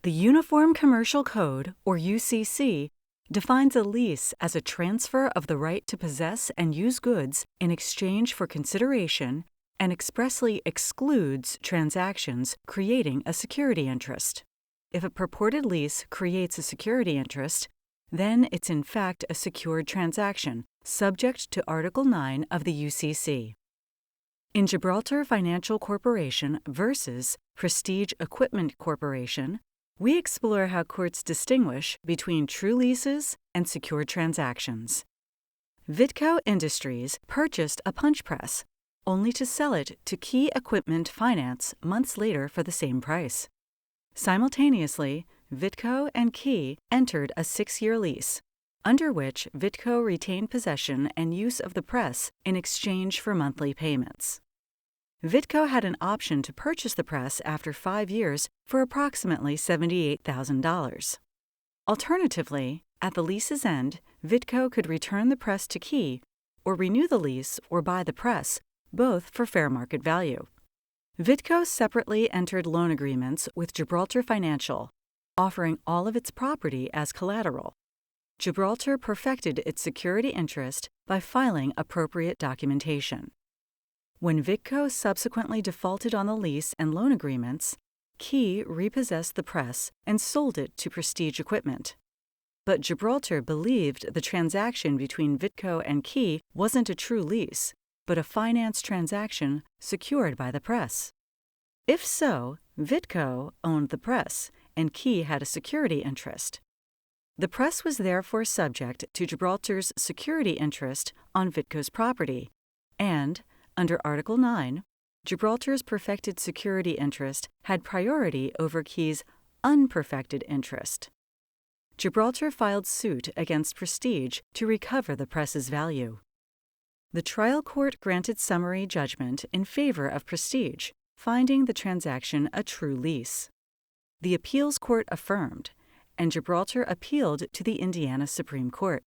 The Uniform Commercial Code, or UCC, defines a lease as a transfer of the right to possess and use goods in exchange for consideration and expressly excludes transactions creating a security interest. If a purported lease creates a security interest, then it's in fact a secured transaction, subject to Article 9 of the UCC. In Gibraltar Financial Corporation versus Prestige Equipment Corporation, we explore how courts distinguish between true leases and secured transactions. Vitco Industries purchased a punch press, only to sell it to Key Equipment Finance months later for the same price. Simultaneously, Vitco and Key entered a 6-year lease, under which Vitco retained possession and use of the press in exchange for monthly payments. Vitco had an option to purchase the press after 5 years for approximately $78,000. Alternatively, at the lease's end, Vitco could return the press to Key or renew the lease or buy the press, both for fair market value. Vitco separately entered loan agreements with Gibraltar Financial, offering all of its property as collateral. Gibraltar perfected its security interest by filing appropriate documentation. When Vitco subsequently defaulted on the lease and loan agreements, Key repossessed the press and sold it to Prestige Equipment. But Gibraltar believed the transaction between Vitco and Key wasn't a true lease, but a finance transaction secured by the press. If so, Vitco owned the press, and Key had a security interest. The press was therefore subject to Gibraltar's security interest on Vitco's property, and, under Article 9, Gibraltar's perfected security interest had priority over Key's unperfected interest. Gibraltar filed suit against Prestige to recover the press's value. The trial court granted summary judgment in favor of Prestige, finding the transaction a true lease. The appeals court affirmed, and Gibraltar appealed to the Indiana Supreme Court.